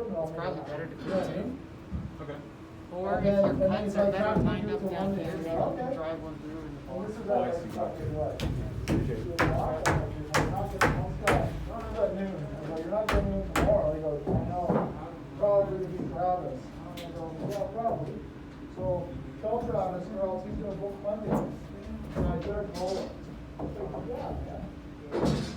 it's probably better to do two. Okay. Or if your cuts are better lined up down here, you can drive one through in the Well, fall. this is Oh, I that see. exactly right. Okay. You're not getting one Scott. At noon. I go, you're not getting in tomorrow. He goes, I know. Probably gonna be Travis. I go, yeah, probably. So tell Travis, or else he's gonna book Monday. And I better call him. I go, yeah.